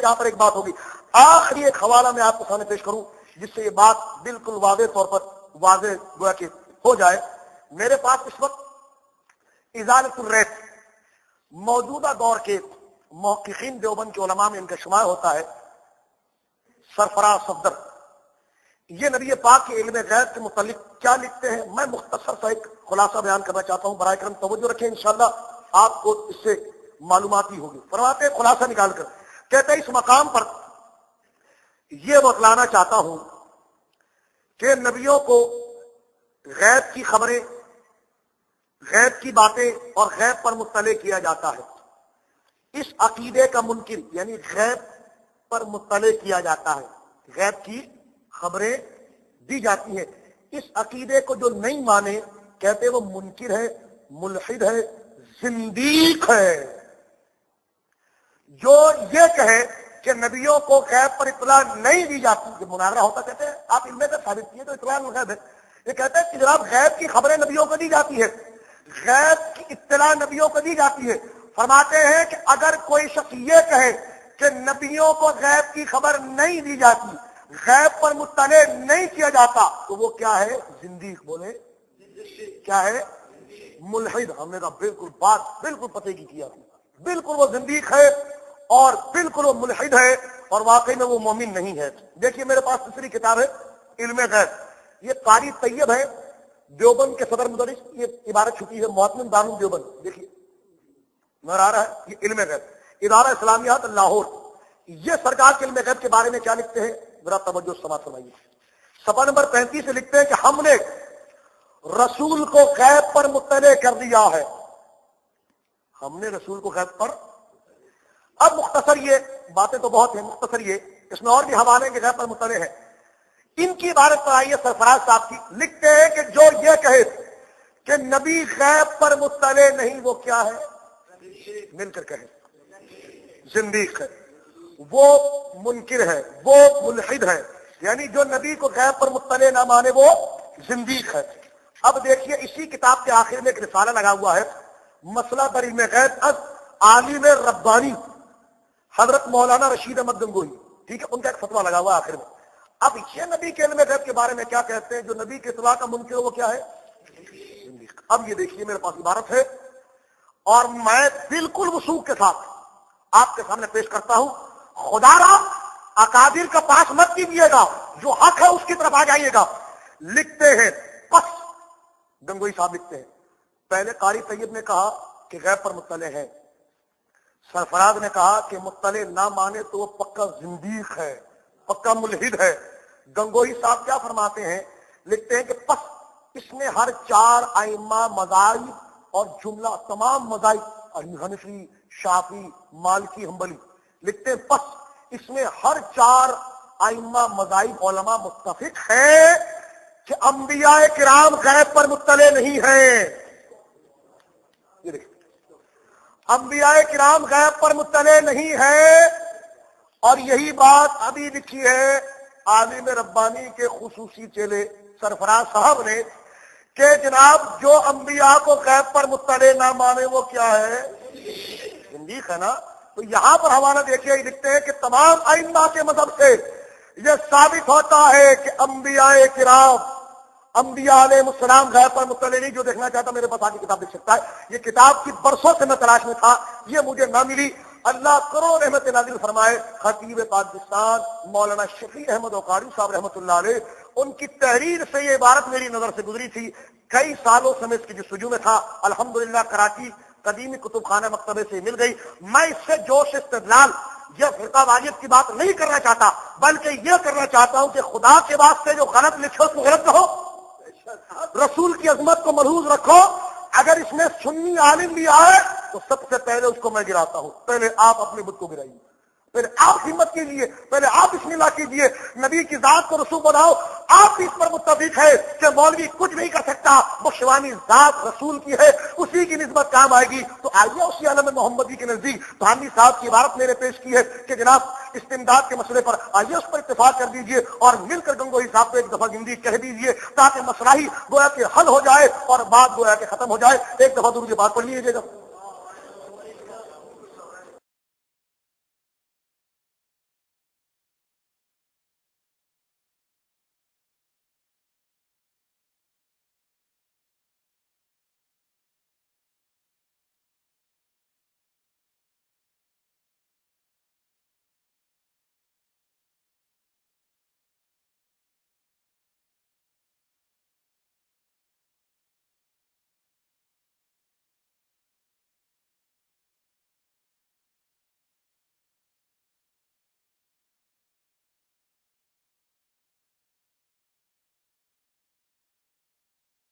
یہاں پر ایک بات ہوگی. آخری ایک حوالہ میں آپ کے سامنے پیش کروں جس سے یہ بات بالکل واضح طور پر واضح گویا کہ ہو جائے. میرے پاس اس وقت ازالۃ الریب موجودہ دور کے محققین دیوبند کے علماء میں ان کا شمار ہوتا ہے. سرفراز صفدر یہ نبی پاک کے علم غیب کے متعلق کیا لکھتے ہیں, میں مختصر سا ایک خلاصہ بیان کرنا چاہتا ہوں. برائے کرم توجہ رکھیں, انشاءاللہ آپ کو اس سے معلوماتی ہوگی. فرماتے ہیں خلاصہ نکال کر, کہتے ہیں اس مقام پر یہ بتلانا چاہتا ہوں کہ نبیوں کو غیب کی خبریں, غیب کی باتیں اور غیب پر مطلع کیا جاتا ہے. اس عقیدے کا منکر یعنی غیب پر مطلع کیا جاتا ہے, غیب کی خبریں دی جاتی ہیں. اس عقیدے کو جو نہیں مانے کہتے وہ منکر ہے, ملحد ہے, زندیق ہے. جو یہ کہے کہ نبیوں کو غیب پر اطلاع نہیں دی جاتی, یہ مناظرہ ہوتا, کہتے ہیں آپ علم کا ثابت کیے تو اطلاع غیب ہے. یہ کہتے ہیں کہ جناب غیب کی خبریں نبیوں کو دی جاتی ہے, غیب کی اطلاع نبیوں کو دی جاتی ہے. فرماتے ہیں کہ اگر کوئی شخص یہ کہے کہ نبیوں کو غیب کی خبر نہیں دی جاتی, غیب پر مطلع نہیں کیا جاتا, تو وہ کیا ہے؟ زندیق. بولے کیا ہے؟ ملحد. ہم نے کہا بالکل بات بالکل پتے کی کیا, بالکل وہ زندیق ہے اور بالکل وہ ملحد ہے اور واقعی میں وہ مومن نہیں ہے. دیکھیے میرے پاس دوسری کتاب ہے علم غیب, یہ قاری طیب ہے دیوبند کے صدر مدرس, یہ عبارت چھپی ہے معتمد دارالعلوم دیوبند. دیکھیے نظر آ رہا ہے یہ علم غیب, ادارہ اسلامیات لاہور. یہ سرکار کے علم غیب کے بارے میں کیا لکھتے ہیں, ذرا توجہ سماعت فرمائیے. صفحہ نمبر 35 سے لکھتے ہیں کہ ہم نے رسول کو غیب پر مطلع کر دیا ہے. ہم نے رسول کو غیب پر. اب مختصر یہ باتیں تو بہت ہیں, مختصر یہ اس میں اور بھی حوالے کے غیب پر مطلع ہے. ان کی عبارت پر آئیے سرفراز صاحب کی. لکھتے ہیں کہ جو یہ کہے کہ نبی غیب پر مطلع نہیں, وہ کیا ہے؟ مل کر کہے زندیق ہے, وہ منکر ہے, وہ ملحد ہے. یعنی جو نبی کو غیب پر مطلع نہ مانے وہ زندیق ہے. اب دیکھیے اسی کتاب کے آخر میں ایک رسالہ لگا ہوا ہے, مسئلہ در علم غیب از عالم ربانی حضرت مولانا رشید احمد گنگوہی. ٹھیک ہے, ان کا ایک فتویٰ لگا ہوا آخر میں. اب یہ نبی کے علم غیب کے بارے میں کیا کہتے ہیں, جو نبی کے اطلاع کا منکر وہ کیا ہے؟ زندیق. اب یہ دیکھیے میرے پاس عبارت ہے اور میں بالکل وثوق کے ساتھ آپ کے سامنے پیش کرتا ہوں. خدا را اکابر کا پاس مت کیجیے گا, جو حق ہے اس کی طرف آ جائیے گا. لکھتے ہیں پس گنگوئی صاحب لکھتے ہیں, پہلے قاری طیب نے کہا کہ غیب پر مطلع ہے, سرفراز نے کہا کہ مطلع نہ مانے تو وہ پکا زندیق ہے, پکا ملحد ہے. گنگوئی صاحب کیا فرماتے ہیں, لکھتے ہیں کہ پس اس میں ہر 4 ائمہ مذاہب اور جملہ تمام مذاہب حنفی, شافعی, مالکی, حنبلی, لکھتے ہیں پس اس میں ہر 4 ائمہ مذاہب علماء متفق ہیں کہ انبیاء کرام غیب پر مطلع نہیں ہیں. یہ دیکھیں انبیاء کرام غیب پر مطلع نہیں ہے, اور یہی بات ابھی لکھی ہے عالم ربانی کے خصوصی چیلے سرفراز صاحب نے کہ جناب جو انبیاء کو غیب پر مطلع نہ مانے وہ کیا ہے؟ زندیق ہے نا. تو یہاں پر حوالہ دیکھیے, لکھتے ہیں کہ تمام ائمہ کے مذہب سے یہ ثابت ہوتا ہے کہ انبیاء کرام, انبیاء علیہ السلام غیب پر مطلع نہیں. جو دیکھنا چاہتا میرے پاس آگے کتاب دیکھ سکتا ہے. یہ کتاب کی برسوں سے میں تلاش میں تھا, یہ مجھے نہ ملی. اللہ کرو رحمت نازل فرمائے خطیب پاکستان مولانا شفیع احمد اوقاری صاحب رحمۃ اللہ علیہ, ان کی تحریر سے یہ عبارت میری نظر سے گزری تھی. کئی سالوں سے میں اس کی جستجو میں تھا. الحمدللہ کراچی قدیمی کتب خانہ مکتبے سے مل گئی. میں اس سے جوش استدلال یہ فرقہ واجب کی بات نہیں کرنا چاہتا, بلکہ یہ کرنا چاہتا ہوں کہ خدا کے واسطے جو غلط لکھو اس کو غلط کہو, رسول کی عظمت کو ملحوظ رکھو. اگر اس میں سنی عالم بھی آئے تو سب سے پہلے اس کو میں گراتا ہوں. پہلے آپ اپنے بت کو گرائیے, پہلے آپ ہمت کیجیے, پہلے آپ بسم اللہ کیجیے, نبی کی ذات کو رسول بناؤ. آپ اس پر متفق ہے کہ مولوی کچھ نہیں کر سکتا, بخشوانی ذات رسول کی ہے, اسی کی نسبت کام آئے گی. تو آئیے اسی عالم محمدی کے نزدیک بھانوی صاحب کی عبارت میرے پیش کی ہے کہ جناب استمداد کے مسئلے پر آئیے اس پر اتفاق کر دیجئے اور مل کر گنگوہی صاحب کو ایک دفعہ زندگی کہہ دیجئے تاکہ مسئلہ ہی گویا کہ حل ہو جائے اور بات گویا کہ ختم ہو جائے. ایک دفعہ درود پاک پڑھ لیجیے گا.